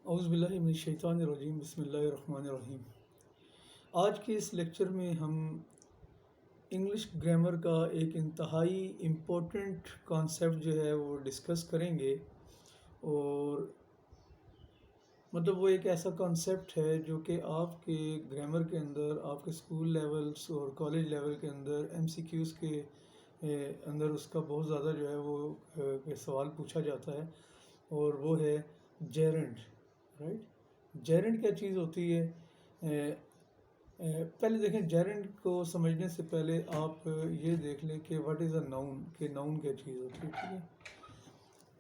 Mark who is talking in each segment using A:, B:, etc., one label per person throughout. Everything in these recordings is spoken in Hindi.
A: औज़ुबिल्लाहिमिनश्शैतानिर्रजीम बिस्मिल्लाहिर्रहमानिर्रहीम। आज के इस लेक्चर में हम इंग्लिश ग्रामर का एक इंतहाई इम्पोर्टेंट कॉन्सेप्ट जो है वो डिस्कस करेंगे। और मतलब वो एक ऐसा कॉन्सेप्ट है जो कि आपके ग्रामर के अंदर, आपके स्कूल लेवल्स और कॉलेज लेवल के अंदर एमसीक्यूज़ के अंदर उसका बहुत ज़्यादा जो है वो सवाल पूछा जाता है। और वो है जेरेंड, राइट। जेरेंड क्या चीज़ होती है? पहले देखें, जेरेंड को समझने से पहले आप ये देख लें कि व्हाट इज़ अ नाउन, कि नाउन क्या चीज़ होती है, ठीक है।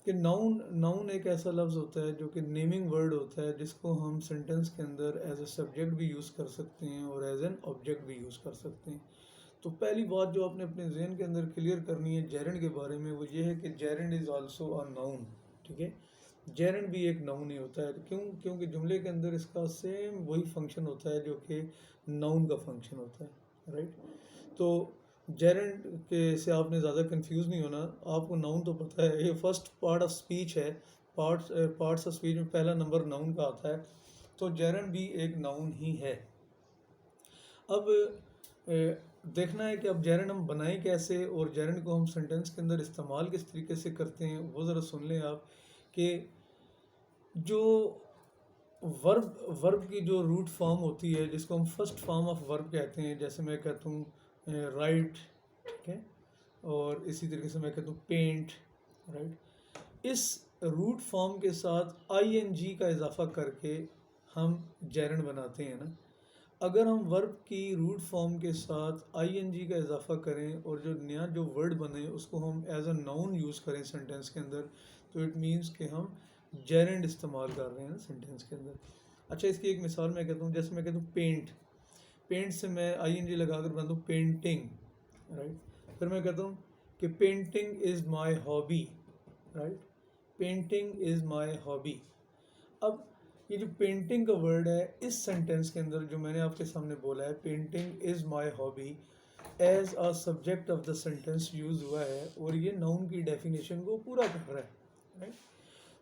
A: कि नाउन नाउन एक ऐसा लफ्ज़ होता है जो कि नेमिंग वर्ड होता है, जिसको हम सेंटेंस के अंदर एज अ सब्जेक्ट भी यूज़ कर सकते हैं और एज एन ऑब्जेक्ट भी यूज़ कर सकते हैं। तो पहली बात जो आपने अपने जहन के अंदर क्लियर करनी है जेरेंड के बारे में, वो ये है कि gerund is also a noun, ठीक है। जेरेंड भी एक नाउन ही होता है। क्योंकि जुमले के अंदर इसका सेम वही फंक्शन होता है जो कि नाउन का फंक्शन होता है, राइट। तो जेरेंड के से आपने ज़्यादा कंफ्यूज नहीं होना। आपको नाउन तो पता है, ये फर्स्ट पार्ट ऑफ स्पीच है। पार्ट्स ऑफ स्पीच में पहला नंबर नाउन का आता है। तो जेरेंड भी एक नाउन ही है। अब देखना है कि अब जेरेंड हम बनाएं कैसे, और जेरेंड को हम सेंटेंस के अंदर इस्तेमाल किस तरीके से करते हैं, वो ज़रा सुन लें आप। कि जो वर्ब की जो रूट फॉर्म होती है, जिसको हम फर्स्ट फॉर्म ऑफ वर्ब कहते हैं, जैसे मैं कहता हूँ राइट, ठीक है, और इसी तरीके से मैं कहता हूँ पेंट, राइट। इस रूट फॉर्म के साथ आईएनजी का इजाफा करके हम जेरेंड बनाते हैं ना। अगर हम वर्ब की रूट फॉर्म के साथ आईएनजी का इजाफा करें और जो नया जो वर्ड बने उसको हम एज अ नाउन यूज़ करें सेंटेंस के अंदर, तो इट मीन्स कि हम जेरेंड इस्तेमाल कर रहे हैं सेंटेंस के अंदर। अच्छा, इसकी एक मिसाल मैं कहता हूँ, जैसे मैं कहता हूँ पेंट। पेंट से मैं आईएनजी लगा कर बनाता हूँ पेंटिंग, राइट। फिर मैं कहता हूँ कि painting is my hobby, right. Painting is my hobby. अब ये जो पेंटिंग का वर्ड है इस सेंटेंस के अंदर जो मैंने आपके सामने बोला है, painting is my hobby, as a subject of the sentence use हुआ है, और ये नाउन की डेफिनेशन को पूरा कर रहा है, राइट।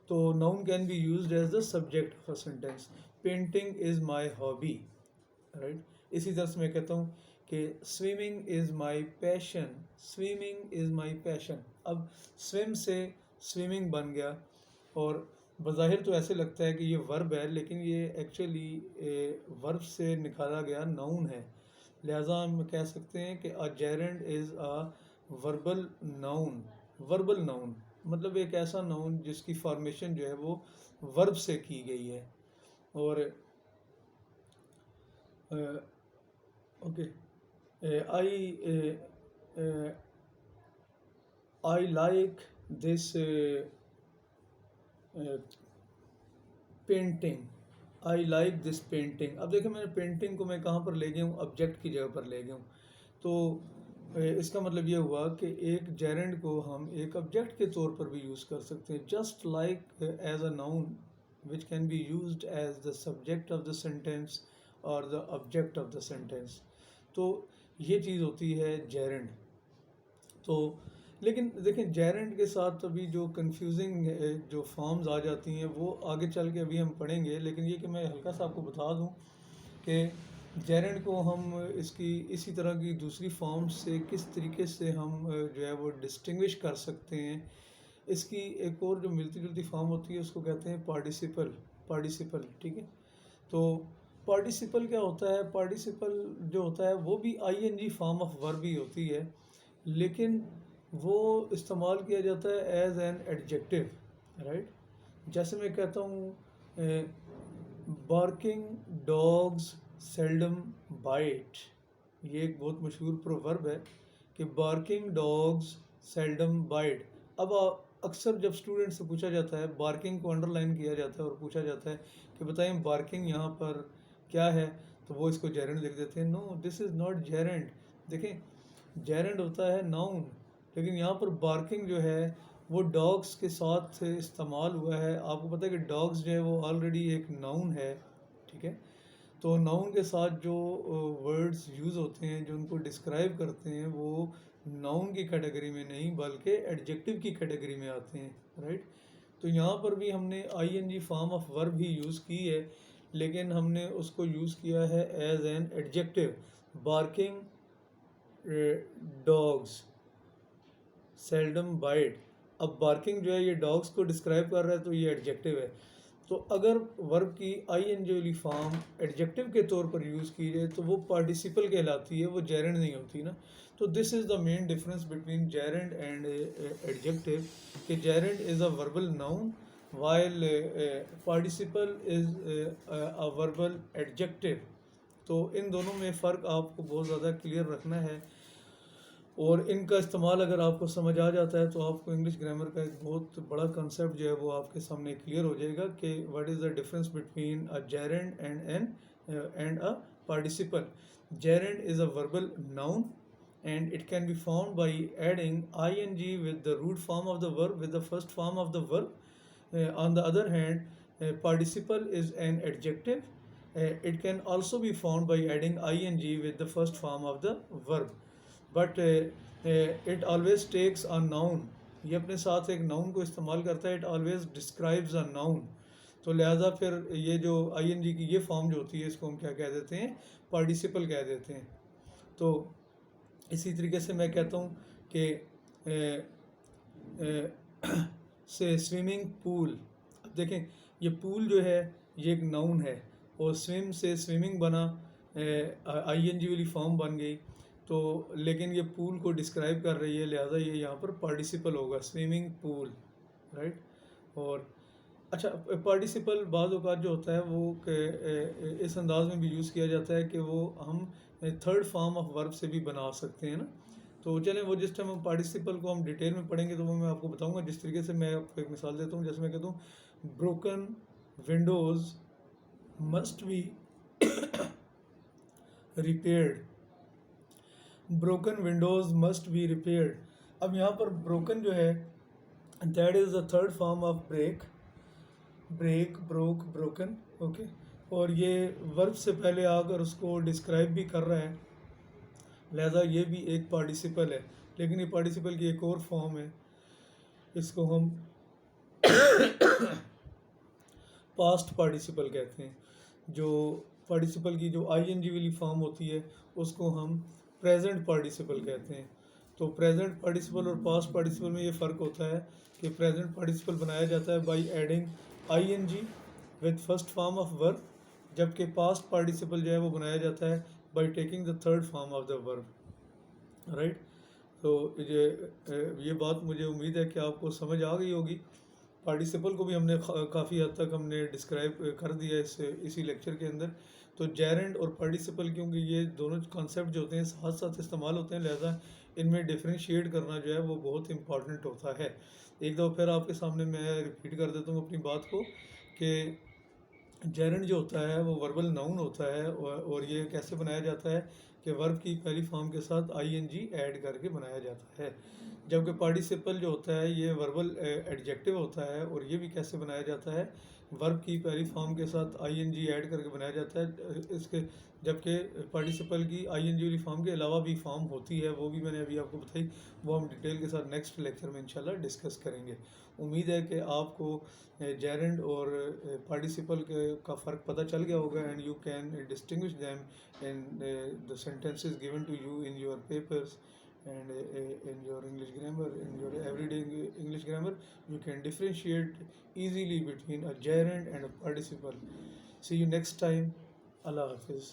A: तो noun can be used as the subject of a sentence. Painting is my hobby, right. इसी तरह से मैं कहता हूँ कि swimming is my passion, swimming is my passion. अब स्विम से स्विमिंग बन गया, और बज़ाहिर तो ऐसे लगता है कि ये वर्ब है, लेकिन ये एक्चुअली वर्ब से निकाला गया नाउन है। लिहाजा हम कह सकते हैं कि a gerund is a verbal noun. Verbal noun मतलब एक ऐसा नाउन जिसकी फॉर्मेशन जो है वो वर्ब से की गई है। और okay, I like this painting, I like this painting. अब देखिए, मैंने पेंटिंग को मैं कहाँ पर ले गया हूँ, ऑब्जेक्ट की जगह पर ले गया हूँ। तो इसका मतलब ये हुआ कि एक जेरेंड को हम एक ऑब्जेक्ट के तौर पर भी यूज़ कर सकते हैं, just like as a noun which can be used as the subject of the sentence और the object of the sentence. तो ये चीज़ होती है जेरेंड। तो लेकिन देखें, जेरेंड के साथ अभी जो कंफ्यूजिंग जो फॉर्म्स आ जाती हैं वो आगे चल के अभी हम पढ़ेंगे। लेकिन ये कि मैं हल्का सा आपको बता दूं कि जेरेंड को हम इसकी इसी तरह की दूसरी फॉर्म से किस तरीके से हम जो है वो डिस्टिंग्विश कर सकते हैं। इसकी एक और जो मिलती जुलती फॉर्म होती है उसको कहते हैं पार्टिसिपल। पार्टिसिपल, ठीक है। तो पार्टिसिपल क्या होता है? पार्टिसिपल जो होता है वो भी आईएनजी फॉर्म ऑफ वर्ब ही होती है, लेकिन वो इस्तेमाल किया जाता है एज एन एडजेक्टिव, राइट। जैसे मैं कहता हूँ बार्किंग डॉग्स सेल्डम बाइट। ये एक बहुत मशहूर प्रोवर्ब है कि बार्किंग डॉग्स सेल्डम बाइट। अब अक्सर जब स्टूडेंट से पूछा जाता है, बार्किंग को अंडरलाइन किया जाता है और पूछा जाता है कि बताएं बार्किंग यहाँ पर क्या है, तो वो इसको जेरेंड लिख देते हैं। No, this is not gerund. देखें, जेरेंड होता है नाउन, लेकिन यहाँ पर बार्किंग जो है वो डॉग्स के साथ इस्तेमाल हुआ है। आपको पता है कि डॉग्स जो है वो ऑलरेडी एक नाउन है, ठीक है। तो नाउन के साथ जो वर्ड्स यूज़ होते हैं जो उनको डिस्क्राइब करते हैं, वो नाउन की कैटेगरी में नहीं बल्कि एडजेक्टिव की कैटेगरी में आते हैं, राइट। तो यहाँ पर भी हमने आईएनजी फॉर्म ऑफ वर्ब ही यूज़ की है, लेकिन हमने उसको यूज़ किया है as an adjective. Barking dogs seldom bite. अब बार्किंग जो है ये डॉग्स को डिस्क्राइब कर रहा है, तो ये एडजेक्टिव है। तो अगर वर्ब की आईएनजी वाली फॉर्म एडजेक्टिव के तौर पर यूज़ की जाए तो वो पार्टिसिपल कहलाती है, वो जेरेंड नहीं होती ना। तो this is the main difference between gerund and adjective, कि gerund is a verbal noun while participle is a verbal adjective. तो इन दोनों में फ़र्क आपको बहुत ज़्यादा क्लियर रखना है, और इनका इस्तेमाल अगर आपको समझ आ जाता है तो आपको इंग्लिश ग्रामर का एक बहुत बड़ा कंसेप्ट जो है वो आपके सामने क्लियर हो जाएगा कि what is the difference between a gerund and a participle. Gerund is a verbal noun and it can be found by adding ing with the root form of the verb with the first form of the verb. On the other hand, participle is an adjective. It can also be found by adding ing with the first form of the verb. But it always takes a noun, ये अपने साथ एक नाउन को इस्तेमाल करता है। It always describes a noun. तो लिहाजा फिर ये जो आईएनजी की ये फॉर्म जो होती है इसको हम क्या कह देते हैं, पार्टिसिपल कह देते हैं। तो इसी तरीके से मैं कहता हूँ कि से स्विमिंग पूल। अब देखें ये पूल जो है ये एक नाउन है, और स्विम से स्विमिंग बना, आईएनजी वाली फॉर्म बन गई। तो लेकिन ये पूल को डिस्क्राइब कर रही है, लिहाजा ये यहाँ पर पार्टिसिपल होगा, स्विमिंग पूल, राइट। और अच्छा, पार्टिसिपल बाज़ औक़ात जो होता है वो इस अंदाज में भी यूज़ किया जाता है कि वो हम थर्ड फॉर्म ऑफ वर्ब से भी बना सकते हैं ना। तो चलें वो जिस टाइम हम पार्टिसिपल को हम डिटेल में पढ़ेंगे तो वो मैं आपको बताऊंगा। जिस तरीके से मैं आपको एक मिसाल देता हूँ, जैसे मैं कहता हूँ broken windows must be repaired. Broken windows must be repaired. अब यहाँ पर ब्रोकन जो है that is the third form of break, broke, broken, okay. और ये वर्ब से पहले आकर उसको डिस्क्राइब भी कर रहा है, लिहाजा ये भी एक पार्टिसिपल है। लेकिन ये पार्टिसिपल की एक और फॉर्म है, इसको हम पास्ट पार्टिसिपल कहते हैं। जो पार्टिसिपल की जो आईएनजी वाली फॉर्म होती है उसको हम प्रेजेंट पार्टिसिपल कहते हैं। तो प्रेजेंट पार्टिसिपल और पास्ट पार्टिसिपल में ये फ़र्क होता है कि प्रेजेंट पार्टिसिपल बनाया जाता है by adding I N G with first form of verb, जबकि पास्ट पार्टिसिपल जो है वो बनाया जाता है by taking the third form of the verb, right. तो ये बात मुझे उम्मीद है कि आपको समझ आ गई होगी। पार्टिसिपल को भी हमने काफ़ी हद तक हमने डिस्क्राइब कर दिया इसी लेक्चर के अंदर। तो जेरेंड और पार्टिसिपल, क्योंकि ये दोनों कॉन्सेप्ट जो होते हैं साथ साथ इस्तेमाल होते हैं, लिहाजा इनमें डिफ्रेंशिएट करना जो है वो बहुत इंपॉर्टेंट होता है। एक दफ़ा फिर आपके सामने मैं रिपीट कर देता हूँ अपनी बात को कि जेरेंड जो होता है वो वर्बल नाउन होता है, और ये कैसे बनाया जाता है कि वर्ब की पहली फॉर्म के साथ आईएनजी ऐड करके बनाया जाता है। जबकि पार्टिसिपल जो होता है ये वर्बल एडजेक्टिव होता है, और ये भी कैसे बनाया जाता है, वर्ब की पहली फॉर्म के साथ आईएनजी ऐड करके बनाया जाता है। इसके जबकि पार्टिसिपल की आईएनजी वाली फॉर्म के अलावा भी फॉर्म होती है, वो भी मैंने अभी आपको बताई, वो हम डिटेल के साथ नेक्स्ट लेक्चर में इंशाल्लाह डिस्कस करेंगे। उम्मीद है कि आपको जेरेंड और पार्टिसिपल का फ़र्क पता चल गया होगा, and you can distinguish them in the sentences given to you in your papers and in your English grammar, in your everyday English grammar, you can differentiate easily between a gerund and a participle. See you next time. Allah Hafiz.